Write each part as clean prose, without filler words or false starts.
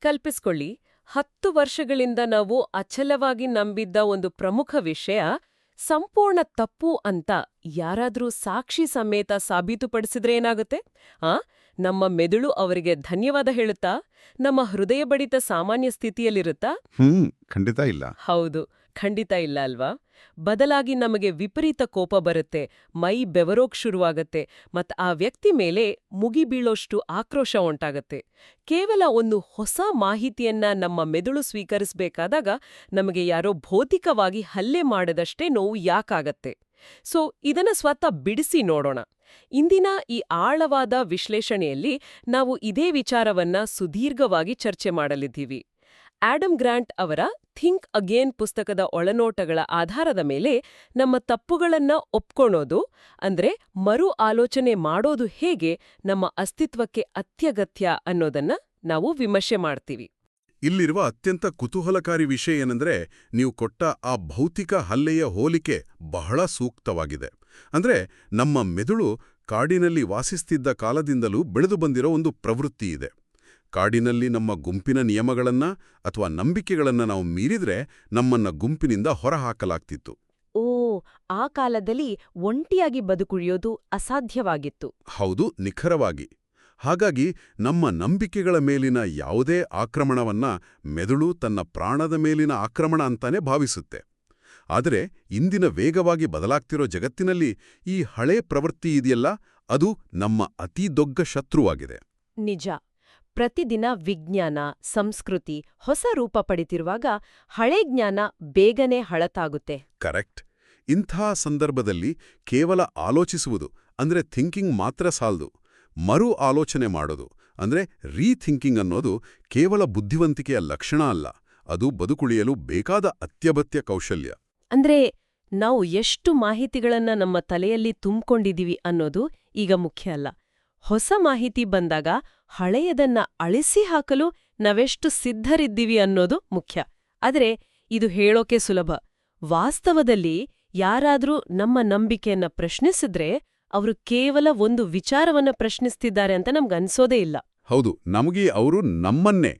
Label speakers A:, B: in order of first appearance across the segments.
A: ಕಲ್ಪಿಸ್ಕೊಳ್ಳಿ, 10 ವರ್ಷಗಳಿಂದ ನಾವು ಅಚಲವಾಗಿ ನಂಬಿದ್ದ ಒಂದು ಪ್ರಮುಖ ವಿಷಯ ಸಂಪೂರ್ಣ ತಪ್ಪು ಅಂತ ಯಾರಾದ್ರೂ ಸಾಕ್ಷಿ ಸಮೇತ ಸಾಬೀತುಪಡಿಸಿದ್ರೆ ಏನಾಗುತ್ತೆ? ಆ ನಮ್ಮ ಮೆದುಳು ಅವರಿಗೆ ಧನ್ಯವಾದ ಹೇಳುತ್ತಾ? ನಮ್ಮ ಹೃದಯ ಬಡಿತ ಸಾಮಾನ್ಯ ಸ್ಥಿತಿಯಲ್ಲಿರುತ್ತಾ?
B: ಖಂಡಿತ ಇಲ್ಲ.
A: ಹೌದು, ಖಂಡಿತ ಇಲ್ಲ ಅಲ್ವಾ? ಬದಲಾಗಿ ನಮಗೆ ವಿಪರೀತ ಕೋಪ ಬರುತ್ತೆ, ಮೈ ಬೆವರೋಕ್ ಶುರುವಾಗತ್ತೆ, ಮತ್ ಆ ವ್ಯಕ್ತಿ ಮೇಲೆ ಮುಗಿಬೀಳೋಷ್ಟು ಆಕ್ರೋಶ ಉಂಟಾಗತ್ತೆ. ಕೇವಲ ಒಂದು ಹೊಸ ಮಾಹಿತಿಯನ್ನ ನಮ್ಮ ಮೆದುಳು ಸ್ವೀಕರಿಸಬೇಕಾದಾಗ ನಮಗೆ ಯಾರೋ ಭೌತಿಕವಾಗಿ ಹಲ್ಲೆ ಮಾಡದಷ್ಟೇ ನೋವು ಯಾಕಾಗತ್ತೆ? ಸೊ ಇದನ್ನ ಸ್ವತಃ ಬಿಡಿಸಿ ನೋಡೋಣ. ಇಂದಿನ ಈ ಆಳವಾದ ವಿಶ್ಲೇಷಣೆಯಲ್ಲಿ ನಾವು ಇದೇ ವಿಚಾರವನ್ನ ಸುದೀರ್ಘವಾಗಿ ಚರ್ಚೆ ಮಾಡಲಿದ್ದೀವಿ. ಆಡಮ್ ಗ್ರಾಂಟ್ ಅವರ ಥಿಂಕ್ ಅಗೇನ್ ಪುಸ್ತಕದ ಒಳನೋಟಗಳ ಆಧಾರದ ಮೇಲೆ ನಮ್ಮ ತಪ್ಪುಗಳನ್ನ ಒಪ್ಕೊಳೋದು, ಅಂದ್ರೆ ಮರು ಆಲೋಚನೆ ಮಾಡೋದು ಹೇಗೆ ನಮ್ಮ ಅಸ್ತಿತ್ವಕ್ಕೆ ಅತ್ಯಗತ್ಯ ಅನ್ನೋದನ್ನ ನಾವು ವಿಮರ್ಶೆ ಮಾಡ್ತೀವಿ.
B: ಇಲ್ಲಿರುವ ಅತ್ಯಂತ ಕುತೂಹಲಕಾರಿ ವಿಷಯ ಏನಂದ್ರೆ, ನೀವು ಕೊಟ್ಟ ಆ ಭೌತಿಕ ಹಲ್ಲೆಯ ಹೋಲಿಕೆ ಬಹಳ ಸೂಕ್ತವಾಗಿದೆ. ಅಂದ್ರೆ ನಮ್ಮ ಮೆದುಳು ಕಾಡಿನಲ್ಲಿ ವಾಸಿಸ್ತಿದ್ದ ಕಾಲದಿಂದಲೂ ಬೆಳೆದು ಬಂದಿರೋ ಒಂದು ಪ್ರವೃತ್ತಿ ಇದೆ. ಕಾಡಿನಲ್ಲಿ ನಮ್ಮ ಗುಂಪಿನ ನಿಯಮಗಳನ್ನ ಅಥವಾ ನಂಬಿಕೆಗಳನ್ನ ನಾವು ಮೀರಿದ್ರೆ ನಮ್ಮನ್ನ ಗುಂಪಿನಿಂದ ಹೊರಹಾಕಲಾಗ್ತಿತ್ತು.
C: ಓ, ಆ ಕಾಲದಲ್ಲಿ ಒಂಟಿಯಾಗಿ ಬದುಕುಳಿಯೋದು ಅಸಾಧ್ಯವಾಗಿತ್ತು.
B: ಹೌದು, ನಿಖರವಾಗಿ. ಹಾಗಾಗಿ ನಮ್ಮ ನಂಬಿಕೆಗಳ ಮೇಲಿನ ಯಾವುದೇ ಆಕ್ರಮಣವನ್ನ ಮೆದುಳು ತನ್ನ ಪ್ರಾಣದ ಮೇಲಿನ ಆಕ್ರಮಣ ಅಂತಾನೆ ಭಾವಿಸುತ್ತೆ. ಆದರೆ ಇಂದಿನ ವೇಗವಾಗಿ ಬದಲಾಗ್ತಿರೋ ಜಗತ್ತಿನಲ್ಲಿ ಈ ಹಳೇ ಪ್ರವೃತ್ತಿ ಇದೆಯಲ್ಲ, ಅದು ನಮ್ಮ ಅತೀ ದೊಡ್ಡ ಶತ್ರುವಾಗಿದೆ.
C: ನಿಜ. ಪ್ರತಿದಿನ ವಿಜ್ಞಾನ, ಸಂಸ್ಕೃತಿ ಹೊಸ ರೂಪ ಪಡಿತಿರುವಾಗ ಹಳೆ ಜ್ಞಾನ ಬೇಗನೆ ಹಳತಾಗುತ್ತೆ.
B: ಕರೆಕ್ಟ್. ಇಂಥ ಸಂದರ್ಭದಲ್ಲಿ ಕೇವಲ ಆಲೋಚಿಸುವುದು ಅಂದ್ರೆ ಥಿಂಕಿಂಗ್ ಮಾತ್ರ ಸಾಲದು. ಮರು ಆಲೋಚನೆ ಮಾಡೋದು ಅಂದ್ರೆ ರೀಥಿಂಕಿಂಗ್ ಅನ್ನೋದು ಕೇವಲ ಬುದ್ಧಿವಂತಿಕೆಯ ಲಕ್ಷಣ ಅಲ್ಲ, ಅದು ಬದುಕುಳಿಯಲು ಬೇಕಾದ ಅತ್ಯಗತ್ಯ ಕೌಶಲ್ಯ.
C: ಅಂದ್ರೆ ನಾವು ಎಷ್ಟು ಮಾಹಿತಿಗಳನ್ನ ನಮ್ಮ ತಲೆಯಲ್ಲಿ ತುಂಬಿಕೊಂಡಿದೀವಿ ಅನ್ನೋದು ಈಗ ಮುಖ್ಯ ಅಲ್ಲ. ಹೊಸ ಮಾಹಿತಿ ಬಂದಾಗ ಹಳೆಯದನ್ನ ಅಳಿಸಿ ಹಾಕಲು ನಾವೆಷ್ಟು ಸಿದ್ಧರಿದ್ದೀವಿ ಅನ್ನೋದು ಮುಖ್ಯ. ಆದ್ರೆ ಇದು ಹೇಳೋಕೆ ಸುಲಭ. ವಾಸ್ತವದಲ್ಲಿ ಯಾರಾದ್ರೂ ನಮ್ಮ ನಂಬಿಕೆಯನ್ನ ಪ್ರಶ್ನಿಸಿದ್ರೆ ಅವರು ಕೇವಲ ಒಂದು ವಿಚಾರವನ್ನ ಪ್ರಶ್ನಿಸ್ತಿದ್ದಾರೆ ಅಂತ ನಮ್ಗನ್ಸೋದೇ ಇಲ್ಲ.
B: ಹೌದು, ನಮಗೆ ಅವರು ನಮ್ಮನ್ನೇ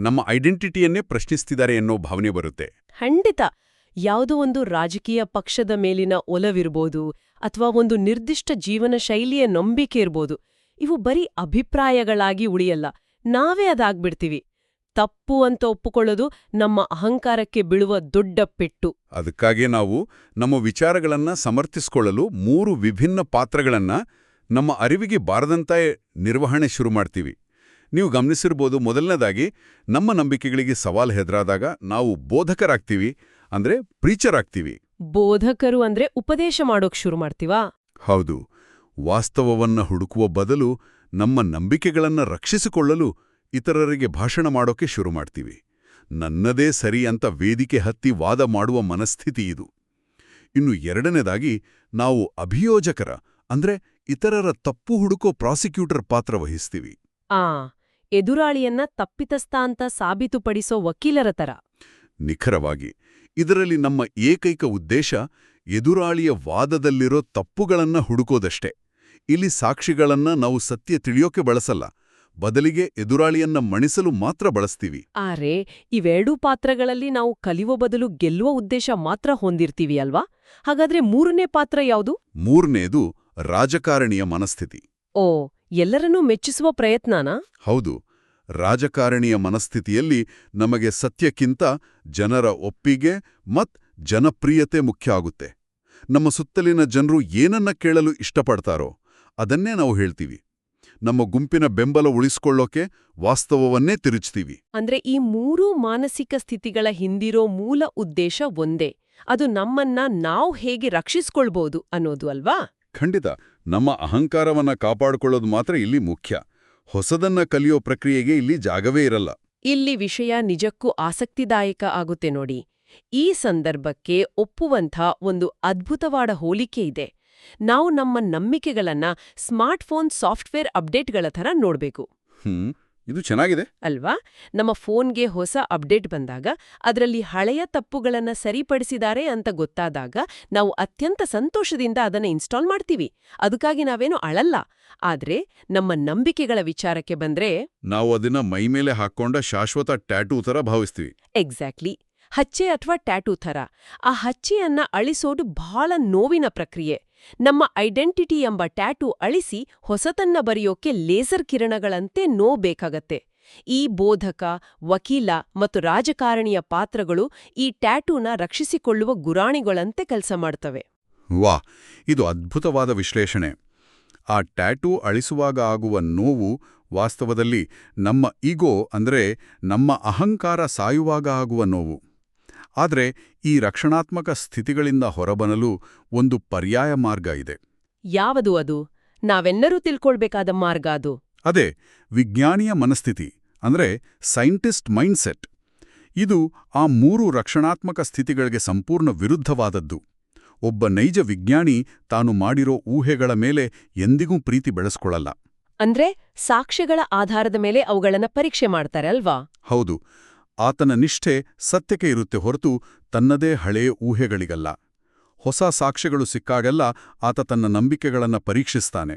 B: ನಮ್ಮ ಐಡೆಂಟಿಟಿಯನ್ನೇ ಪ್ರಶ್ನಿಸ್ತಿದ್ದಾರೆ ಅನ್ನೋ ಭಾವನೆ ಬರುತ್ತೆ.
C: ಖಂಡಿತ. ಯಾವುದೋ ಒಂದು ರಾಜಕೀಯ ಪಕ್ಷದ ಮೇಲಿನ ಒಲವಿರ್ಬೋದು, ಅಥವಾ ಒಂದು ನಿರ್ದಿಷ್ಟ ಜೀವನ ಶೈಲಿಯ ನಂಬಿಕೆ ಇರ್ಬೋದು. ಇವು ಬರೀ ಅಭಿಪ್ರಾಯಗಳಾಗಿ ಉಳಿಯಲ್ಲ, ನಾವೇ ಅದಾಗ್ಬಿಡ್ತೀವಿ. ತಪ್ಪು ಅಂತ ಒಪ್ಪುಕೊಳ್ಳೋದು ನಮ್ಮ ಅಹಂಕಾರಕ್ಕೆ ಬೀಳುವ ದೊಡ್ಡ ಪೆಟ್ಟು.
B: ಅದಕ್ಕಾಗಿ ನಾವು ನಮ್ಮ ವಿಚಾರಗಳನ್ನ ಸಮರ್ಥಿಸಿಕೊಳ್ಳಲು 3 ವಿಭಿನ್ನ ಪಾತ್ರಗಳನ್ನ ನಮ್ಮ ಅರಿವಿಗೆ ಬಾರದಂತೆ ನಿರ್ವಹಣೆ ಶುರು ಮಾಡ್ತೀವಿ. ನೀವು ಗಮನಿಸಿರ್ಬೋದು, ಮೊದಲನೇದಾಗಿ ನಮ್ಮ ನಂಬಿಕೆಗಳಿಗೆ ಸವಾಲು ಹೆದರಾದಾಗ ನಾವು ಬೋಧಕರಾಗ್ತೀವಿ, ಅಂದ್ರೆ ಪ್ರೀಚರ್ ಆಗ್ತೀವಿ.
C: ಬೋಧಕರು ಅಂದ್ರೆ ಉಪದೇಶ ಮಾಡೋಕ್ ಶುರು ಮಾಡ್ತೀವಾ?
B: ಹೌದು. ವಾಸ್ತವವನ್ನ ಹುಡುಕುವ ಬದಲು ನಮ್ಮ ನಂಬಿಕೆಗಳನ್ನ ರಕ್ಷಿಸಿಕೊಳ್ಳಲು ಇತರರಿಗೆ ಭಾಷಣ ಮಾಡೋಕೆ ಶುರು ಮಾಡ್ತೀವಿ. ನನ್ನದೇ ಸರಿ ಅಂತ ವೇದಿಕೆ ಹತ್ತಿ ವಾದ ಮಾಡುವ ಮನಸ್ಥಿತಿ ಇದು. ಇನ್ನು ಎರಡನೇದಾಗಿ ನಾವು ಅಭಿಯೋಜಕರ ಅಂದ್ರೆ ಇತರರ ತಪ್ಪು ಹುಡುಕೋ ಪ್ರಾಸಿಕ್ಯೂಟರ್ ಪಾತ್ರ ವಹಿಸ್ತೀವಿ.
C: ಎದುರಾಳಿಯನ್ನ ತಪ್ಪಿತಸ್ಥ ಅಂತ ಸಾಬೀತುಪಡಿಸೋ ವಕೀಲರ ತರ.
B: ನಿಖರವಾಗಿ. ಇದರಲ್ಲಿ ನಮ್ಮ ಏಕೈಕ ಉದ್ದೇಶ ಎದುರಾಳಿಯ ವಾದದಲ್ಲಿರೋ ತಪ್ಪುಗಳನ್ನ ಹುಡುಕೋದಷ್ಟೇ. ಇಲ್ಲಿ ಸಾಕ್ಷಿಗಳನ್ನ ನಾವು ಸತ್ಯ ತಿಳಿಯೋಕೆ ಬಳಸಲ್ಲ, ಬದಲಿಗೆ ಎದುರಾಳಿಯನ್ನ ಮಣಿಸಲು ಮಾತ್ರ ಬಳಸ್ತೀವಿ.
C: ಆರೆ ಇವೆರಡೂ ಪಾತ್ರಗಳಲ್ಲಿ ನಾವು ಕಲಿಯುವ ಬದಲು ಗೆಲ್ಲುವ ಉದ್ದೇಶ ಮಾತ್ರ ಹೊಂದಿರ್ತೀವಿ ಅಲ್ವಾ? ಹಾಗಾದ್ರೆ 3ನೇ ಪಾತ್ರ ಯಾವುದು?
B: 3ನೇದು ರಾಜಕಾರಣಿಯ ಮನಸ್ಥಿತಿ.
C: ಓ, ಎಲ್ಲರನ್ನೂ ಮೆಚ್ಚಿಸುವ ಪ್ರಯತ್ನನಾ?
B: ಹೌದು. ರಾಜಕಾರಣಿಯ ಮನಸ್ಥಿತಿಯಲ್ಲಿ ನಮಗೆ ಸತ್ಯಕ್ಕಿಂತ ಜನರ ಒಪ್ಪಿಗೆ ಮತ್ ಜನಪ್ರಿಯತೆ ಮುಖ್ಯ ಆಗುತ್ತೆ. ನಮ್ಮ ಸುತ್ತಲಿನ ಜನರು ಏನನ್ನ ಕೇಳಲು ಇಷ್ಟಪಡ್ತಾರೋ ಅದನ್ನೇ ನಾವು ಹೇಳ್ತೀವಿ. ನಮ್ಮ ಗುಂಪಿನ ಬೆಂಬಲ ಉಳಿಸ್ಕೊಳ್ಳೋಕೆ ವಾಸ್ತವವನ್ನೇ ತಿರುಚ್ತೀವಿ.
C: ಅಂದ್ರೆ ಈ 3 ಮಾನಸಿಕ ಸ್ಥಿತಿಗಳ ಹಿಂದಿರೋ ಮೂಲ ಉದ್ದೇಶ ಒಂದೇ. ಅದು ನಮ್ಮನ್ನ ನಾವು ಹೇಗೆ ರಕ್ಷಿಸ್ಕೊಳ್ಬೋದು ಅನ್ನೋದು ಅಲ್ವಾ?
B: ಖಂಡಿತ. ನಮ್ಮ ಅಹಂಕಾರವನ್ನ ಕಾಪಾಡಿಕೊಳ್ಳೋದು ಮಾತ್ರ ಇಲ್ಲಿ ಮುಖ್ಯ. ಹೊಸದನ್ನ ಕಲಿಯೋ ಪ್ರಕ್ರಿಯೆಗೆ ಇಲ್ಲಿ ಜಾಗವೇ ಇರಲ್ಲ.
C: ಇಲ್ಲಿ ವಿಷಯ ನಿಜಕ್ಕೂ ಆಸಕ್ತಿದಾಯಕ ಆಗುತ್ತೆ ನೋಡಿ. ಈ ಸಂದರ್ಭಕ್ಕೆ ಒಪ್ಪುವಂಥ ಒಂದು ಅದ್ಭುತವಾದ ಹೋಲಿಕೆ ಇದೆ. ನಾವು ನಮ್ಮ ನಂಬಿಕೆಗಳನ್ನ ಸ್ಮಾರ್ಟ್ಫೋನ್ ಸಾಫ್ಟ್ವೇರ್ ಅಪ್ಡೇಟ್ಗಳ ಥರ ನೋಡ್ಬೇಕು.
B: ಇದು ಚೆನ್ನಾಗಿದೆ.
C: ಅಲ್ವಾ? ನಮ್ಮ ಫೋನ್ಗೆ ಹೊಸ ಅಪ್ಡೇಟ್ ಬಂದಾಗ ಅದರಲ್ಲಿ ಹಳೆಯ ತಪ್ಪುಗಳನ್ನ ಸರಿಪಡಿಸಿದ್ದಾರೆ ಅಂತ ಗೊತ್ತಾದಾಗ ನಾವು ಅತ್ಯಂತ ಸಂತೋಷದಿಂದ ಅದನ್ನ ಇನ್ಸ್ಟಾಲ್ ಮಾಡ್ತೀವಿ. ಅದಕ್ಕಾಗಿ ನಾವೇನು ಅಳಲ್ಲ. ಆದ್ರೆ ನಮ್ಮ ನಂಬಿಕೆಗಳ ವಿಚಾರಕ್ಕೆ ಬಂದ್ರೆ
B: ನಾವು ಅದನ್ನ ಮೈಮೇಲೆ ಹಾಕೊಂಡ ಶಾಶ್ವತ ಟ್ಯಾಟೂ ತರ ಭಾವಿಸ್ತೀವಿ.
C: ಎಕ್ಸಾಕ್ಟ್ಲಿ, ಹಚ್ಚೆ ಅಥವಾ ಟ್ಯಾಟೂ ಥರ. ಆ ಹಚ್ಚೆಯನ್ನ ಅಳಿಸೋದು ಬಹಳ ನೋವಿನ ಪ್ರಕ್ರಿಯೆ. ನಮ್ಮ ಐಡೆಂಟಿಟಿ ಎಂಬ ಟ್ಯಾಟೂ ಅಳಿಸಿ ಹೊಸತನ್ನ ಬರೆಯೋಕೆ ಲೇಸರ್ ಕಿರಣಗಳಂತೆ ಬೇಕಾಗತ್ತೆ. ಈ ಬೋಧಕ, ವಕೀಲ ಮತ್ತು ರಾಜಕಾರಣಿಯ ಪಾತ್ರಗಳು ಈ ಟ್ಯಾಟೂನ ರಕ್ಷಿಸಿಕೊಳ್ಳುವ ಗುರಾಣಿಗಳಂತೆ ಕೆಲಸ ಮಾಡ್ತವೆ.
B: ವಾ, ಇದು ಅದ್ಭುತವಾದ ವಿಶ್ಲೇಷಣೆ. ಆ ಟ್ಯಾಟೂ ಅಳಿಸುವಾಗ ಆಗುವ ನೋವು ವಾಸ್ತವದಲ್ಲಿ ನಮ್ಮ ಈಗೋ ಅಂದ್ರೆ ನಮ್ಮ ಅಹಂಕಾರ ಸಾಯುವಾಗ ಆಗುವ ನೋವು. ಆದರೆ ಈ ರಕ್ಷಣಾತ್ಮಕ ಸ್ಥಿತಿಗಳಿಂದ ಹೊರಬರಲು ಒಂದು ಪರ್ಯಾಯ ಮಾರ್ಗ ಇದೆ.
C: ಯಾವುದು ಅದು? ನಾವೆಲ್ಲರೂ ತಿಳ್ಕೊಳ್ಬೇಕಾದ ಮಾರ್ಗ ಅದು.
B: ಅದೇ ವಿಜ್ಞಾನಿಯ ಮನಸ್ಥಿತಿ, ಅಂದ್ರೆ ಸೈಂಟಿಸ್ಟ್ ಮೈಂಡ್ಸೆಟ್. ಇದು ಆ 3 ರಕ್ಷಣಾತ್ಮಕ ಸ್ಥಿತಿಗಳಿಗೆ ಸಂಪೂರ್ಣ ವಿರುದ್ಧವಾದದ್ದು. ಒಬ್ಬ ನೈಜ ವಿಜ್ಞಾನಿ ತಾನು ಮಾಡಿರೋ ಊಹೆಗಳ ಮೇಲೆ ಎಂದಿಗೂ ಪ್ರೀತಿ ಬೆಳೆಸ್ಕೊಳ್ಳಲ್ಲ.
C: ಅಂದ್ರೆ ಸಾಕ್ಷ್ಯಗಳ ಆಧಾರದ ಮೇಲೆ ಅವುಗಳನ್ನ ಪರೀಕ್ಷೆ ಮಾಡ್ತಾರೆ ಅಲ್ವಾ?
B: ಹೌದು. ಆತನ ನಿಷ್ಠೆ ಸತ್ಯಕ್ಕೆ ಇರುತ್ತೆ ಹೊರತು ತನ್ನದೇ ಹಳೆಯ ಊಹೆಗಳಿಗಲ್ಲ. ಹೊಸ ಸಾಕ್ಷ್ಯಗಳು ಸಿಕ್ಕಾಗೆಲ್ಲ ಆತ ತನ್ನ ನಂಬಿಕೆಗಳನ್ನ ಪರೀಕ್ಷಿಸ್ತಾನೆ.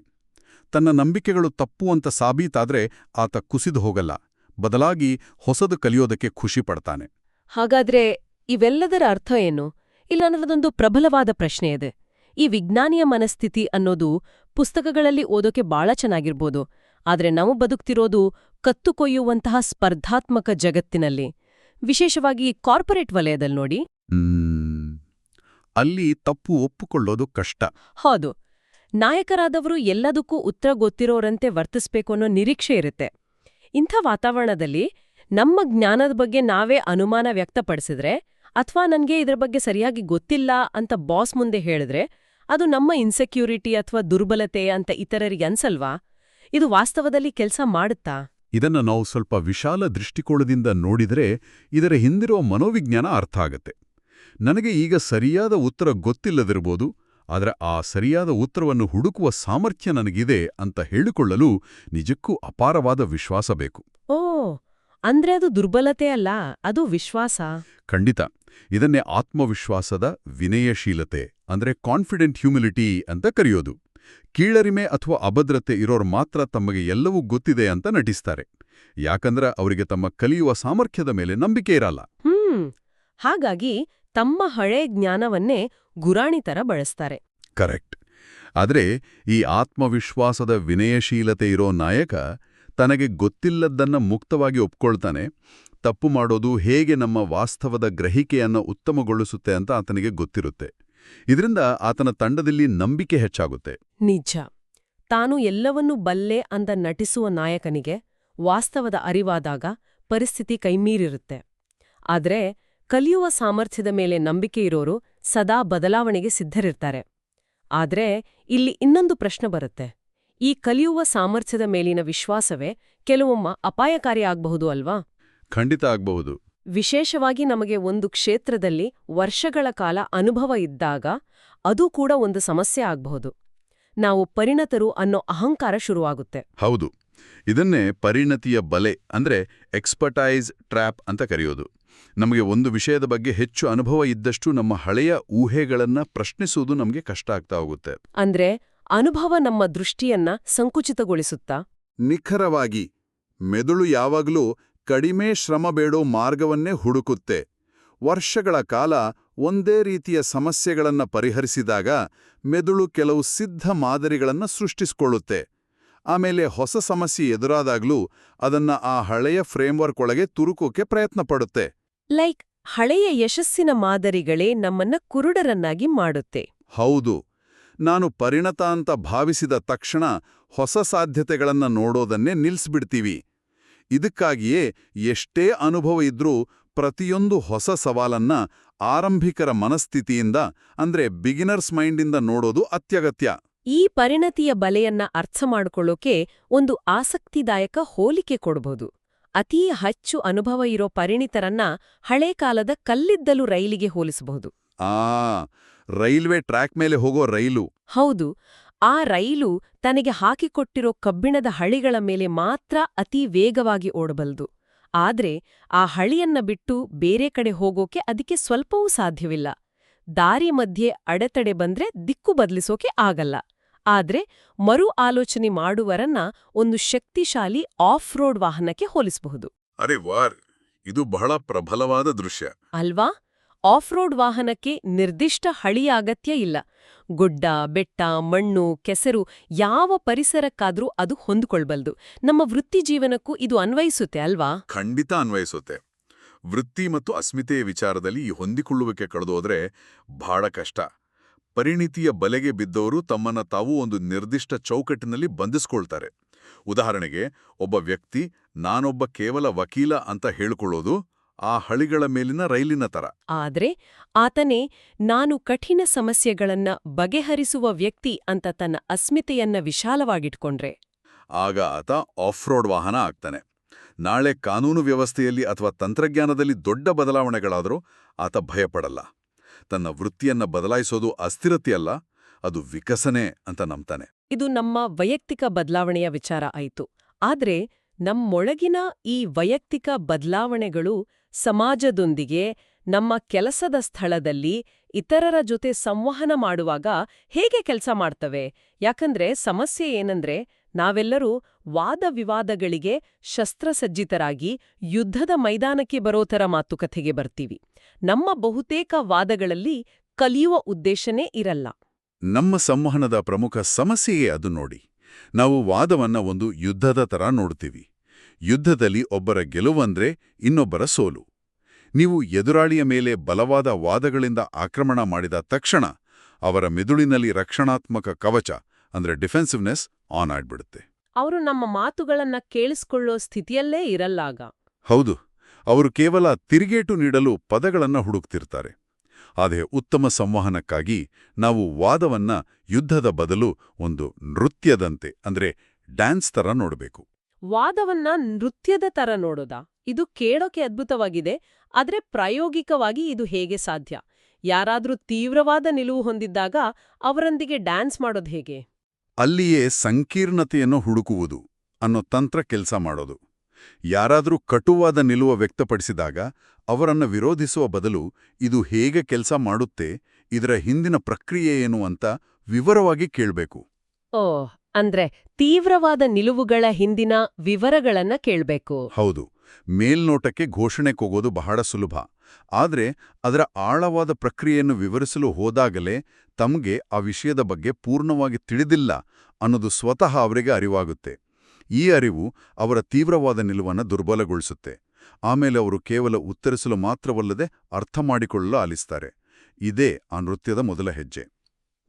B: ತನ್ನ ನಂಬಿಕೆಗಳು ತಪ್ಪು ಅಂತ ಸಾಬೀತಾದ್ರೆ ಆತ ಕುಸಿದು ಹೋಗಲ್ಲ. ಬದಲಾಗಿ ಹೊಸದು ಕಲಿಯೋದಕ್ಕೆ ಖುಷಿ ಪಡ್ತಾನೆ.
C: ಹಾಗಾದ್ರೆ ಇವೆಲ್ಲದರ ಅರ್ಥ ಏನು? ಇಲ್ಲ ಅನ್ನೋದೊಂದು ಪ್ರಬಲವಾದ ಪ್ರಶ್ನೆ ಇದೆ. ಈ ವಿಜ್ಞಾನಿಯ ಮನಸ್ಥಿತಿ ಅನ್ನೋದು ಪುಸ್ತಕಗಳಲ್ಲಿ ಓದೋಕೆ ಬಾಳ ಚೆನ್ನಾಗಿರ್ಬೋದು. ಆದ್ರೆ ನಾವು ಬದುಕ್ತಿರೋದು ಕತ್ತು ಕೊಯ್ಯುವಂತಹ ಸ್ಪರ್ಧಾತ್ಮಕ ಜಗತ್ತಿನಲ್ಲಿ, ವಿಶೇಷವಾಗಿ ಕಾರ್ಪೊರೇಟ್ ವಲಯದಲ್ಲಿ ನೋಡಿ.
B: ಅಲ್ಲಿ ತಪ್ಪು ಒಪ್ಪುಕೊಳ್ಳೋದು ಕಷ್ಟ.
C: ಹೌದು. ನಾಯಕರಾದವರು ಎಲ್ಲದಕ್ಕೂ ಉತ್ತರ ಗೊತ್ತಿರೋರಂತೆ ವರ್ತಿಸ್ಬೇಕು ಅನ್ನೋ ನಿರೀಕ್ಷೆ ಇರುತ್ತೆ. ಇಂಥ ವಾತಾವರಣದಲ್ಲಿ ನಮ್ಮ ಜ್ಞಾನದ ಬಗ್ಗೆ ನಾವೇ ಅನುಮಾನ ವ್ಯಕ್ತಪಡಿಸಿದ್ರೆ, ಅಥವಾ ನನ್ಗೆ ಇದ್ರ ಬಗ್ಗೆ ಸರಿಯಾಗಿ ಗೊತ್ತಿಲ್ಲ ಅಂತ ಬಾಸ್ ಮುಂದೆ ಹೇಳಿದ್ರೆ, ಅದು ನಮ್ಮ ಇನ್ಸೆಕ್ಯೂರಿಟಿ ಅಥವಾ ದುರ್ಬಲತೆ ಅಂತ ಇತರರಿಗೆ ಅನ್ಸಲ್ವಾ? ಇದು ವಾಸ್ತವದಲ್ಲಿ ಕೆಲಸ ಮಾಡುತ್ತಾ?
B: ಇದನ್ನ ನಾವು ಸ್ವಲ್ಪ ವಿಶಾಲ ದೃಷ್ಟಿಕೋನದಿಂದ ನೋಡಿದರೆ ಇದರ ಹಿಂದಿರೋ ಮನೋವಿಜ್ಞಾನ ಅರ್ಥ ಆಗತ್ತೆ. ನನಗೆ ಈಗ ಸರಿಯಾದ ಉತ್ತರ ಗೊತ್ತಿಲ್ಲದಿರ್ಬೋದು, ಆದರೆ ಆ ಸರಿಯಾದ ಉತ್ತರವನ್ನು ಹುಡುಕುವ ಸಾಮರ್ಥ್ಯ ನನಗಿದೆ ಅಂತ ಹೇಳಿಕೊಳ್ಳಲು ನಿಜಕ್ಕೂ ಅಪಾರವಾದ ವಿಶ್ವಾಸ ಬೇಕು.
C: ಓ, ಅಂದ್ರೆ ಅದು ದುರ್ಬಲತೆ ಅಲ್ಲ, ಅದು ವಿಶ್ವಾಸ.
B: ಖಂಡಿತ. ಇದನ್ನೇ ಆತ್ಮವಿಶ್ವಾಸದ ವಿನಯಶೀಲತೆ ಅಂದ್ರೆ ಕಾನ್ಫಿಡೆಂಟ್ ಹ್ಯೂಮಿಲಿಟಿ ಅಂತ ಕರೆಯೋದು. ಕೀಳರಿಮೆ ಅಥವಾ ಅಭದ್ರತೆ ಇರೋರು ಮಾತ್ರ ತಮಗೆ ಎಲ್ಲವೂ ಗೊತ್ತಿದೆ ಅಂತ ನಟಿಸ್ತಾರೆ. ಯಾಕಂದ್ರೆ ಅವರಿಗೆ ತಮ್ಮ ಕಲಿಯುವ ಸಾಮರ್ಥ್ಯದ ಮೇಲೆ ನಂಬಿಕೆ ಇರಲ್ಲ.
C: ಹಾಗಾಗಿ ತಮ್ಮ ಹಳೆ ಜ್ಞಾನವನ್ನೇ ಗುರಾಣಿ ತರ ಬಳಸ್ತಾರೆ.
B: ಕರೆಕ್ಟ್. ಆದ್ರೆ ಈ ಆತ್ಮವಿಶ್ವಾಸದ ವಿನಯಶೀಲತೆ ಇರೋ ನಾಯಕ ತನಗೆ ಗೊತ್ತಿಲ್ಲದ್ದನ್ನ ಮುಕ್ತವಾಗಿ ಒಪ್ಕೊಳ್ತಾನೆ. ತಪ್ಪು ಮಾಡೋದು ಹೇಗೆ ನಮ್ಮ ವಾಸ್ತವದ ಗ್ರಹಿಕೆಯನ್ನು ಉತ್ತಮಗೊಳಿಸುತ್ತೆ ಅಂತ ಆತನಿಗೆ ಗೊತ್ತಿರುತ್ತೆ. ಇದರಿಂದ ಆತನ ತಂಡದಲ್ಲಿ ನಂಬಿಕೆ ಹೆಚ್ಚಾಗುತ್ತೆ.
C: ನಿಜ. ತಾನು ಎಲ್ಲವನ್ನೂ ಬಲ್ಲೆ ಅಂತ ನಟಿಸುವ ನಾಯಕನಿಗೆ ವಾಸ್ತವದ ಅರಿವಾದಾಗ ಪರಿಸ್ಥಿತಿ ಕೈಮೀರಿರುತ್ತೆ. ಆದ್ರೆ ಕಲಿಯುವ ಸಾಮರ್ಥ್ಯದ ಮೇಲೆ ನಂಬಿಕೆ ಇರೋರು ಸದಾ ಬದಲಾವಣೆಗೆ ಸಿದ್ಧರಿರ್ತಾರೆ. ಆದ್ರೆ ಇಲ್ಲಿ ಇನ್ನೊಂದು ಪ್ರಶ್ನೆ ಬರುತ್ತೆ. ಈ ಕಲಿಯುವ ಸಾಮರ್ಥ್ಯದ ಮೇಲಿನ ವಿಶ್ವಾಸವೇ ಕೆಲವೊಮ್ಮೆ ಅಪಾಯಕಾರಿ ಆಗ್ಬಹುದು ಅಲ್ವಾ?
B: ಖಂಡಿತ ಆಗಬಹುದು.
C: ವಿಶೇಷವಾಗಿ ನಮಗೆ ಒಂದು ಕ್ಷೇತ್ರದಲ್ಲಿ ವರ್ಷಗಳ ಕಾಲ ಅನುಭವ ಇದ್ದಾಗ ಅದು ಕೂಡ ಒಂದು ಸಮಸ್ಯೆ ಆಗಬಹುದು. ನಾವು ಪರಿಣತರು ಅನ್ನೋ ಅಹಂಕಾರ ಶುರುವಾಗುತ್ತೆ.
B: ಹೌದು. ಇದನ್ನೇ ಪರಿಣತಿಯ ಬಲೆ ಅಂದ್ರೆ ಎಕ್ಸ್ಪರ್ಟೈಸ್ ಟ್ರ್ಯಾಪ್ ಅಂತ ಕರೆಯೋದು. ನಮಗೆ ಒಂದು ವಿಷಯದ ಬಗ್ಗೆ ಹೆಚ್ಚು ಅನುಭವ ಇದ್ದಷ್ಟು ನಮ್ಮ ಹಳೆಯ ಊಹೆಗಳನ್ನ ಪ್ರಶ್ನಿಸುವುದು ನಮಗೆ ಕಷ್ಟ ಆಗ್ತಾ ಹೋಗುತ್ತೆ.
C: ಅಂದ್ರೆ ಅನುಭವ ನಮ್ಮ ದೃಷ್ಟಿಯನ್ನ ಸಂಕುಚಿತಗೊಳಿಸುತ್ತಾ?
B: ನಿಖರವಾಗಿ. ಮೆದುಳು ಯಾವಾಗಲೂ ಕಡಿಮೆ ಶ್ರಮ ಬೇಡೋ ಮಾರ್ಗವನ್ನೇ ಹುಡುಕುತ್ತೆ. ವರ್ಷಗಳ ಕಾಲ ಒಂದೇ ರೀತಿಯ ಸಮಸ್ಯೆಗಳನ್ನ ಪರಿಹರಿಸಿದಾಗ ಮೆದುಳು ಕೆಲವು ಸಿದ್ಧ ಮಾದರಿಗಳನ್ನ ಸೃಷ್ಟಿಸಿಕೊಳ್ಳುತ್ತೆ. ಆಮೇಲೆ ಹೊಸ ಸಮಸ್ಯೆ ಎದುರಾದಾಗ್ಲೂ ಅದನ್ನ ಆ ಹಳೆಯ ಫ್ರೇಮ್ವರ್ಕ್ ಒಳಗೆ ತುರುಕೋಕೆ ಪ್ರಯತ್ನ ಪಡುತ್ತೆ.
C: ಲೈಕ್ ಹಳೆಯ ಯಶಸ್ಸಿನ ಮಾದರಿಗಳೇ ನಮ್ಮನ್ನ ಕುರುಡರನ್ನಾಗಿ ಮಾಡುತ್ತೆ.
B: ಹೌದು. ನಾನು ಪರಿಣತ ಅಂತ ಭಾವಿಸಿದ ತಕ್ಷಣ ಹೊಸ ಸಾಧ್ಯತೆಗಳನ್ನ ನೋಡೋದನ್ನೇ ನಿಲ್ಸ್ಬಿಡ್ತೀವಿ. ಇದಕ್ಕಾಗಿಯೇ ಎಷ್ಟೇ ಅನುಭವ ಇದ್ರೂ ಪ್ರತಿಯೊಂದು ಹೊಸ ಸವಾಲನ್ನ ಆರಂಭಿಕರ ಮನಸ್ಥಿತಿಯಿಂದ ಅಂದ್ರೆ ಬಿಗಿನರ್ಸ್ ಮೈಂಡಿಂದ ನೋಡೋದು ಅತ್ಯಗತ್ಯ.
C: ಈ ಪರಿಣತಿಯ ಬಲೆಯನ್ನ ಅರ್ಥ ಮಾಡ್ಕೊಳ್ಳೋಕೆ ಒಂದು ಆಸಕ್ತಿದಾಯಕ ಹೋಲಿಕೆ ಕೊಡ್ಬೋದು. ಅತೀ ಹೆಚ್ಚು ಅನುಭವ ಇರೋ ಪರಿಣಿತರನ್ನ ಹಳೇ ಕಾಲದ ಕಲ್ಲಿದ್ದಲು ರೈಲಿಗೆ ಹೋಲಿಸಬಹುದು.
B: ರೈಲ್ವೆ ಟ್ರ್ಯಾಕ್ ಮೇಲೆ ಹೋಗೋ ರೈಲು.
C: ಹೌದು. ಆ ರೈಲು ತನಗೆ ಹಾಕಿಕೊಟ್ಟಿರೋ ಕಬ್ಬಿಣದ ಹಳಿಗಳ ಮೇಲೆ ಮಾತ್ರ ಅತಿ ವೇಗವಾಗಿ ಓಡಬಲ್ಲದು. ಆದ್ರೆ ಆ ಹಳಿಯನ್ನ ಬಿಟ್ಟು ಬೇರೆ ಕಡೆ ಹೋಗೋಕೆ ಅದಕ್ಕೆ ಸ್ವಲ್ಪವೂ ಸಾಧ್ಯವಿಲ್ಲ. ದಾರಿ ಮಧ್ಯೆ ಅಡೆತಡೆ ಬಂದ್ರೆ ದಿಕ್ಕು ಬದಲಿಸೋಕೆ ಆಗಲ್ಲ. ಆದ್ರೆ ಮರು ಆಲೋಚನೆ ಮಾಡುವರನ್ನ ಒಂದು ಶಕ್ತಿಶಾಲಿ ಆಫ್ ರೋಡ್ ವಾಹನಕ್ಕೆ ಹೋಲಿಸಬಹುದು.
B: ಅರೆ ವಾರ್, ಇದು ಬಹಳ ಪ್ರಬಲವಾದ ದೃಶ್ಯ
C: ಅಲ್ವಾ? ಆಫ್ ರೋಡ್ ವಾಹನಕ್ಕೆ ನಿರ್ದಿಷ್ಟ ಹಳಿಯ ಅಗತ್ಯ ಇಲ್ಲ. ಗುಡ್ಡ, ಬೆಟ್ಟ, ಮಣ್ಣು, ಕೆಸರು ಯಾವ ಪರಿಸರಕ್ಕಾದ್ರೂ ಅದು ಹೊಂದಿಕೊಳ್ಬಲ್ದು. ನಮ್ಮ ವೃತ್ತಿ ಜೀವನಕ್ಕೂ ಇದು ಅನ್ವಯಿಸುತ್ತೆ ಅಲ್ವಾ?
B: ಖಂಡಿತ ಅನ್ವಯಿಸುತ್ತೆ. ವೃತ್ತಿ ಮತ್ತು ಅಸ್ಮಿತೆಯ ವಿಚಾರದಲ್ಲಿ ಈ ಹೊಂದಿಕೊಳ್ಳುವಿಕೆ ಕಳೆದೋದ್ರೆ ಬಹಳ ಕಷ್ಟ. ಪರಿಣಿತಿಯ ಬಲೆಗೆ ಬಿದ್ದವರು ತಮ್ಮನ್ನ ತಾವು ಒಂದು ನಿರ್ದಿಷ್ಟ ಚೌಕಟ್ಟಿನಲ್ಲಿ ಬಂಧಿಸ್ಕೊಳ್ತಾರೆ. ಉದಾಹರಣೆಗೆ, ಒಬ್ಬ ವ್ಯಕ್ತಿ ನಾನೊಬ್ಬ ಕೇವಲ ವಕೀಲ ಅಂತ ಹೇಳಿಕೊಳ್ಳೋದು ಆ ಹಳಿಗಳ ಮೇಲಿನ ರೈಲಿನ ತರ.
C: ಆದ್ರೆ ಆತನೇ ನಾನು ಕಠಿಣ ಸಮಸ್ಯೆಗಳನ್ನ ಬಗೆಹರಿಸುವ ವ್ಯಕ್ತಿ ಅಂತ ತನ್ನ ಅಸ್ಮಿತೆಯನ್ನ ವಿಶಾಲವಾಗಿಟ್ಕೊಂಡ್ರೆ
B: ಆಗ ಆತ ಆಫ್ ರೋಡ್ ವಾಹನ ಆಗ್ತಾನೆ. ನಾಳೆ ಕಾನೂನು ವ್ಯವಸ್ಥೆಯಲ್ಲಿ ಅಥವಾ ತಂತ್ರಜ್ಞಾನದಲ್ಲಿ ದೊಡ್ಡ ಬದಲಾವಣೆಗಳಾದರೂ ಆತ ಭಯಪಡಲ್ಲ. ತನ್ನ ವೃತ್ತಿಯನ್ನ ಬದಲಾಯಿಸೋದು ಅಸ್ಥಿರತೆಯಲ್ಲ, ಅದು ವಿಕಸನೆ ಅಂತ ನಂಬ್ತಾನೆ.
C: ಇದು ನಮ್ಮ ವೈಯಕ್ತಿಕ ಬದಲಾವಣೆಯ ವಿಚಾರ ಆಯ್ತು. ಆದ್ರೆ ನಮ್ಮೊಳಗಿನ ಈ ವೈಯಕ್ತಿಕ ಬದಲಾವಣೆಗಳು ಸಮಾಜದೊಂದಿಗೆ, ನಮ್ಮ ಕೆಲಸದ ಸ್ಥಳದಲ್ಲಿ ಇತರರ ಜೊತೆ ಸಂವಹನ ಮಾಡುವಾಗ ಹೇಗೆ ಕೆಲಸ ಮಾಡ್ತವೆ? ಯಾಕಂದ್ರೆ ಸಮಸ್ಯೆ ಏನಂದ್ರೆ ನಾವೆಲ್ಲರೂ ವಾದ ವಿವಾದಗಳಿಗೆ ಶಸ್ತ್ರಸಜ್ಜಿತರಾಗಿ ಯುದ್ಧದ ಮೈದಾನಕ್ಕೆ ಬರೋ ಥರ ಮಾತುಕತೆಗೆ ಬರ್ತೀವಿ. ನಮ್ಮ ಬಹುತೇಕ ವಾದಗಳಲ್ಲಿ ಕಲಿಯುವ ಉದ್ದೇಶನೇ ಇರಲ್ಲ.
B: ನಮ್ಮ ಸಂವಹನದ ಪ್ರಮುಖ ಸಮಸ್ಯೆಯೇ ಅದು ನೋಡಿ. ನಾವು ವಾದವನ್ನ ಒಂದು ಯುದ್ಧದ ತರ ನೋಡ್ತೀವಿ. ಯುದ್ಧದಲ್ಲಿ ಒಬ್ಬರ ಗೆಲುವಂದ್ರೆ ಇನ್ನೊಬ್ಬರ ಸೋಲು. ನೀವು ಎದುರಾಳಿಯ ಮೇಲೆ ಬಲವಾದ ವಾದಗಳಿಂದ ಆಕ್ರಮಣ ಮಾಡಿದ ತಕ್ಷಣ ಅವರ ಮೆದುಳಿನಲ್ಲಿ ರಕ್ಷಣಾತ್ಮಕ ಕವಚ ಅಂದ್ರೆ ಡಿಫೆನ್ಸಿವ್ನೆಸ್ ಆನ್ ಆಗ್ಬಿಡುತ್ತೆ.
C: ಅವರು ನಮ್ಮ ಮಾತುಗಳನ್ನ ಕೇಳಿಸ್ಕೊಳ್ಳೋ ಸ್ಥಿತಿಯಲ್ಲೇ ಇರಲ್ಲಾಗ.
B: ಹೌದು, ಅವರು ಕೇವಲ ತಿರುಗೇಟು ನೀಡಲು ಪದಗಳನ್ನ ಹುಡುಕ್ತಿರ್ತಾರೆ. ಆದರೆ ಉತ್ತಮ ಸಂವಹನಕ್ಕಾಗಿ ನಾವು ವಾದವನ್ನ ಯುದ್ಧದ ಬದಲು ಒಂದು ನೃತ್ಯದಂತೆ ಅಂದ್ರೆ ಡ್ಯಾನ್ಸ್ ತರ ನೋಡಬೇಕು.
C: ವಾದವನ್ನ ನೃತ್ಯದ ತರ ನೋಡೋದಾ? ಇದು ಕೇಳೋಕೆ ಅದ್ಭುತವಾಗಿದೆ. ಆದ್ರೆ ಪ್ರಾಯೋಗಿಕವಾಗಿ ಇದು ಹೇಗೆ ಸಾಧ್ಯ? ಯಾರಾದ್ರೂ ತೀವ್ರವಾದ ನಿಲುವು ಹೊಂದಿದ್ದಾಗ ಅವರೊಂದಿಗೆ ಡ್ಯಾನ್ಸ್ ಮಾಡೋದು ಹೇಗೆ?
B: ಅಲ್ಲಿಯೇ ಸಂಕೀರ್ಣತೆಯನ್ನು ಹುಡುಕುವುದು ಅನ್ನೋ ತಂತ್ರ ಕೆಲಸ ಮಾಡೋದು. ಯಾರಾದ್ರೂ ಕಟುವಾದ ನಿಲುವು ವ್ಯಕ್ತಪಡಿಸಿದಾಗ ಅವರನ್ನು ವಿರೋಧಿಸುವ ಬದಲು ಇದು ಹೇಗೆ ಕೆಲಸ ಮಾಡುತ್ತೆ, ಇದರ ಹಿಂದಿನ ಪ್ರಕ್ರಿಯೆ ಏನು ಅಂತ ವಿವರವಾಗಿ ಕೇಳಬೇಕು.
C: ಓಹ್, ಅಂದ್ರೆ ತೀವ್ರವಾದ ನಿಲುವುಗಳ ಹಿಂದಿನ ವಿವರಗಳನ್ನ ಕೇಳ್ಬೇಕು.
B: ಹೌದು. ಮೇಲ್ನೋಟಕ್ಕೆ ಘೋಷಣೆ ಕೂಗೋದು ಬಹಳ ಸುಲಭ. ಆದ್ರೆ ಅದರ ಆಳವಾದ ಪ್ರಕ್ರಿಯೆಯನ್ನು ವಿವರಿಸಲು ಹೋದಾಗಲೇ ತಮಗೆ ಆ ವಿಷಯದ ಬಗ್ಗೆ ಪೂರ್ಣವಾಗಿ ತಿಳಿದಿಲ್ಲ ಅನ್ನೋದು ಸ್ವತಃ ಅವರಿಗೆ ಅರಿವಾಗುತ್ತೆ. ಈ ಅರಿವು ಅವರ ತೀವ್ರವಾದ ನಿಲುವನ್ನು ದುರ್ಬಲಗೊಳಿಸುತ್ತೆ. ಆಮೇಲೆ ಅವರು ಕೇವಲ ಉತ್ತರಿಸಲು ಮಾತ್ರವಲ್ಲದೆ ಅರ್ಥ ಮಾಡಿಕೊಳ್ಳಲು ಆಲಿಸ್ತಾರೆ. ಇದೇ ಆ ನೃತ್ಯದ ಮೊದಲ ಹೆಜ್ಜೆ.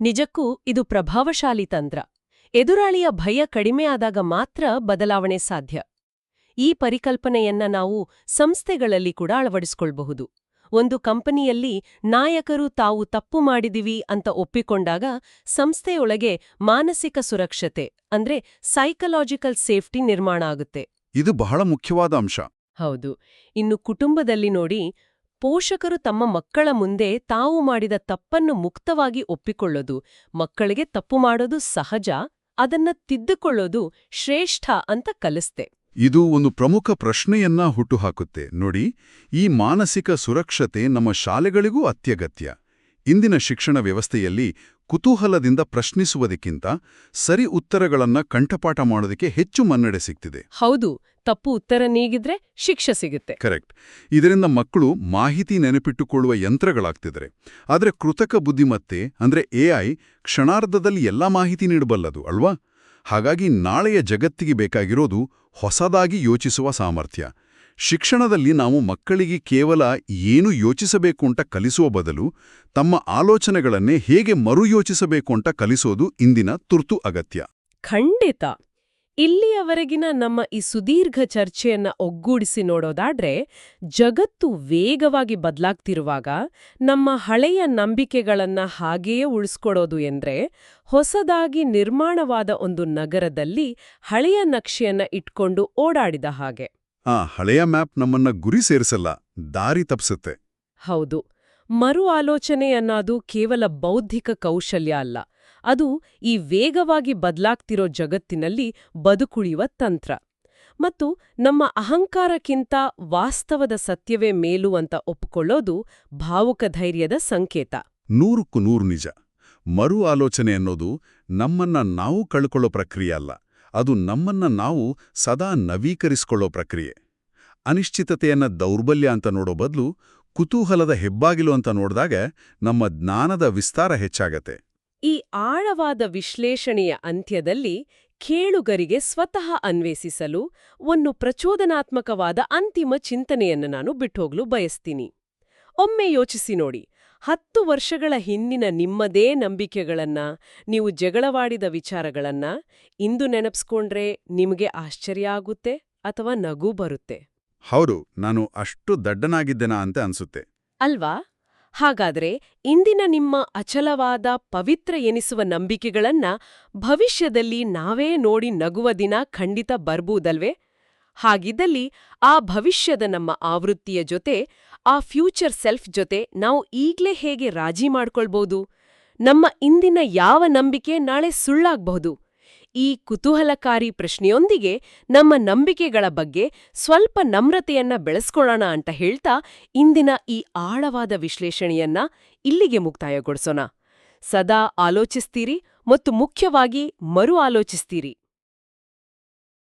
C: ನಿಜಕ್ಕೂ ಇದು ಪ್ರಭಾವಶಾಲಿ ತಂತ್ರ. ಎದುರಾಳಿಯ ಭಯ ಕಡಿಮೆಯಾದಾಗ ಮಾತ್ರ ಬದಲಾವಣೆ ಸಾಧ್ಯ. ಈ ಪರಿಕಲ್ಪನೆಯನ್ನ ನಾವು ಸಂಸ್ಥೆಗಳಲ್ಲಿ ಕೂಡ ಅಳವಡಿಸಿಕೊಳ್ಳಬಹುದು. ಒಂದು ಕಂಪನಿಯಲ್ಲಿ ನಾಯಕರು ತಾವು ತಪ್ಪು ಮಾಡಿದಿವಿ ಅಂತ ಒಪ್ಪಿಕೊಂಡಾಗ ಸಂಸ್ಥೆಯೊಳಗೆ ಮಾನಸಿಕ ಸುರಕ್ಷತೆ ಅಂದ್ರೆ ಸೈಕಲಾಜಿಕಲ್ ಸೇಫ್ಟಿ ನಿರ್ಮಾಣ ಆಗುತ್ತೆ.
B: ಇದು ಬಹಳ ಮುಖ್ಯವಾದ ಅಂಶ.
C: ಹೌದು. ಇನ್ನು ಕುಟುಂಬದಲ್ಲಿ ನೋಡಿ, ಪೋಷಕರು ತಮ್ಮ ಮಕ್ಕಳ ಮುಂದೆ ತಾವು ಮಾಡಿದ ತಪ್ಪನ್ನು ಮುಕ್ತವಾಗಿ ಒಪ್ಪಿಕೊಳ್ಳೋದು, ಮಕ್ಕಳಿಗೆ ತಪ್ಪು ಮಾಡೋದು ಸಹಜ, ಅದನ್ನ ತಿದ್ದುಕೊಳ್ಳೋದು ಶ್ರೇಷ್ಠ ಅಂತ ಕಲಿಸ್ತೆ.
B: ಇದು ಒಂದು ಪ್ರಮುಖ ಪ್ರಶ್ನೆಯನ್ನ ಹುಟ್ಟುಹಾಕುತ್ತೆ ನೋಡಿ. ಈ ಮಾನಸಿಕ ಸುರಕ್ಷತೆ ನಮ್ಮ ಶಾಲೆಗಳಿಗೂ ಅತ್ಯಗತ್ಯ. ಇಂದಿನ ಶಿಕ್ಷಣ ವ್ಯವಸ್ಥೆಯಲ್ಲಿ ಕುತೂಹಲದಿಂದ ಪ್ರಶ್ನಿಸುವುದಕ್ಕಿಂತ ಸರಿ ಉತ್ತರಗಳನ್ನ ಕಂಠಪಾಠ ಮಾಡೋದಕ್ಕೆ ಹೆಚ್ಚು ಮನ್ನಣೆ ಸಿಗ್ತಿದೆ.
C: ಹೌದು, ತಪ್ಪು ಉತ್ತರ ನೀಗಿದ್ರೆ ಶಿಕ್ಷೆ ಸಿಗುತ್ತೆ.
B: ಕರೆಕ್ಟ್. ಇದರಿಂದ ಮಕ್ಕಳು ಮಾಹಿತಿ ನೆನಪಿಟ್ಟುಕೊಳ್ಳುವ ಯಂತ್ರಗಳಾಗ್ತಿದ್ದಾರೆ. ಆದರೆ ಕೃತಕ ಬುದ್ಧಿಮತ್ತೆ ಅಂದ್ರೆ AI ಕ್ಷಣಾರ್ಧದಲ್ಲಿ ಎಲ್ಲಾ ಮಾಹಿತಿ ನೀಡಬಲ್ಲದು ಅಲ್ವಾ? ಹಾಗಾಗಿ ನಾಳೆಯ ಜಗತ್ತಿಗೆ ಬೇಕಾಗಿರೋದು ಹೊಸದಾಗಿ ಯೋಚಿಸುವ ಸಾಮರ್ಥ್ಯ. ಶಿಕ್ಷಣದಲ್ಲಿ ನಾವು ಮಕ್ಕಳಿಗೆ ಕೇವಲ ಏನು ಯೋಚಿಸಬೇಕು ಅಂತ ಕಲಿಸುವ ಬದಲು ತಮ್ಮ ಆಲೋಚನೆಗಳನ್ನೇ ಹೇಗೆ ಮರುಯೋಚಿಸಬೇಕು ಅಂತ ಕಲಿಸೋದು ಇಂದಿನ ತುರ್ತು ಅಗತ್ಯ.
C: ಖಂಡಿತ. ಇಲ್ಲಿಯವರೆಗಿನ ನಮ್ಮ ಈ ಸುದೀರ್ಘ ಚರ್ಚೆಯನ್ನ ಒಗ್ಗೂಡಿಸಿ ನೋಡೋದಾದ್ರೆ, ಜಗತ್ತು ವೇಗವಾಗಿ ಬದಲಾಗ್ತಿರುವಾಗ ನಮ್ಮ ಹಳೆಯ ನಂಬಿಕೆಗಳನ್ನ ಹಾಗೆಯೇ ಉಳಿಸ್ಕೊಡೋದು ಎಂದ್ರೆ ಹೊಸದಾಗಿ ನಿರ್ಮಾಣವಾದ ಒಂದು ನಗರದಲ್ಲಿ ಹಳೆಯ ನಕ್ಷೆಯನ್ನ ಇಟ್ಕೊಂಡು ಓಡಾಡಿದ ಹಾಗೆ.
B: ಆ ಹಳೆಯ ಮ್ಯಾಪ್ ನಮ್ಮನ್ನ ಗುರಿ ಸೇರಿಸಲ್ಲ, ದಾರಿ ತಪ್ಪಿಸುತ್ತೆ.
C: ಹೌದು. ಮರು ಆಲೋಚನೆ ಅನ್ನೋದು ಕೇವಲ ಬೌದ್ಧಿಕ ಕೌಶಲ್ಯ ಅಲ್ಲ, ಅದು ಈ ವೇಗವಾಗಿ ಬದಲಾಗ್ತಿರೋ ಜಗತ್ತಿನಲ್ಲಿ ಬದುಕುಳಿಯುವ ತಂತ್ರ. ಮತ್ತು ನಮ್ಮ ಅಹಂಕಾರಕ್ಕಿಂತ ವಾಸ್ತವದ ಸತ್ಯವೇ ಮೇಲು ಅಂತ ಒಪ್ಪಿಕೊಳ್ಳೋದು ಭಾವುಕ ಧೈರ್ಯದ ಸಂಕೇತ.
B: 100% ನಿಜ. ಮರು ಆಲೋಚನೆ ಅನ್ನೋದು ನಮ್ಮನ್ನ ನಾವು ಕಳ್ಕೊಳ್ಳೋ ಪ್ರಕ್ರಿಯೆ ಅಲ್ಲ, ಅದು ನಮ್ಮನ್ನ ನಾವು ಸದಾ ನವೀಕರಿಸಿಕೊಳ್ಳೋ ಪ್ರಕ್ರಿಯೆ. ಅನಿಶ್ಚಿತತೆಯನ್ನ ದೌರ್ಬಲ್ಯ ಅಂತ ನೋಡೋ ಬದಲು ಕುತೂಹಲದ ಹೆಬ್ಬಾಗಿಲು ಅಂತ ನೋಡಿದಾಗ ನಮ್ಮ ಜ್ಞಾನದ ವಿಸ್ತಾರ ಹೆಚ್ಚಾಗತ್ತೆ.
C: ಈ ಆಳವಾದ ವಿಶ್ಲೇಷಣೆಯ ಅಂತ್ಯದಲ್ಲಿ ಕೇಳುಗರಿಗೆ ಸ್ವತಃ ಅನ್ವೇಷಿಸಲು ಒಂದು ಪ್ರಚೋದನಾತ್ಮಕವಾದ ಅಂತಿಮ ಚಿಂತನೆಯನ್ನು ನಾನು ಬಿಟ್ಟೋಗ್ಲು ಬಯಸ್ತೀನಿ. ಒಮ್ಮೆ ಯೋಚಿಸಿ ನೋಡಿ, 10 ವರ್ಷಗಳ ಹಿಂದಿನ ನಿಮ್ಮದೇ ನಂಬಿಕೆಗಳನ್ನ, ನೀವು ಜಗಳವಾಡಿದ ವಿಚಾರಗಳನ್ನ ಇಂದು ನೆನಪಿಸ್ಕೊಂಡ್ರೆ ನಿಮಗೆ ಆಶ್ಚರ್ಯ ಆಗುತ್ತೆ ಅಥವಾ ನಗು ಬರುತ್ತೆ?
B: ಹೌದು, ನಾನು ಅಷ್ಟು ದಡ್ಡನಾಗಿದ್ದೆನಾ ಅಂತ ಅನ್ಸುತ್ತೆ.
C: ಅಲ್ವಾ? ಹಾಗಾದ್ರೆ ಇಂದಿನ ನಿಮ್ಮ ಅಚಲವಾದ ಪವಿತ್ರ ಎನಿಸುವ ನಂಬಿಕೆಗಳನ್ನ ಭವಿಷ್ಯದಲ್ಲಿ ನಾವೇ ನೋಡಿ ನಗುವ ದಿನ ಖಂಡಿತ ಬರ್ಬೂದಲ್ವೇ? ಹಾಗಿದ್ದಲ್ಲಿ ಆ ಭವಿಷ್ಯದ ನಮ್ಮ ಆವೃತ್ತಿಯ ಜೊತೆ, ಆ ಫ್ಯೂಚರ್ ಸೆಲ್ಫ್ ಜೊತೆ ನಾವು ಈಗ್ಲೇ ಹೇಗೆ ರಾಜಿ ಮಾಡ್ಕೊಳ್ಬೋದು? ನಮ್ಮ ಇಂದಿನ ಯಾವ ನಂಬಿಕೆ ನಾಳೆ ಸುಳ್ಳಾಗ್ಬಹುದು? ಈ ಕುತೂಹಲಕಾರಿ ಪ್ರಶ್ನೆಯೊಂದಿಗೆ ನಮ್ಮ ನಂಬಿಕೆಗಳ ಬಗ್ಗೆ ಸ್ವಲ್ಪ ನಮ್ರತೆಯನ್ನ ಬೆಳೆಸ್ಕೊಳ್ಳೋಣ ಅಂತ ಹೇಳ್ತಾ ಇಂದಿನ ಈ ಆಳವಾದ ವಿಶ್ಲೇಷಣೆಯನ್ನ ಇಲ್ಲಿಗೆ ಮುಕ್ತಾಯಗೊಳಿಸೋಣ. ಸದಾ ಆಲೋಚಿಸ್ತೀರಿ ಮತ್ತು ಮುಖ್ಯವಾಗಿ ಮರು ಆಲೋಚಿಸ್ತೀರಿ.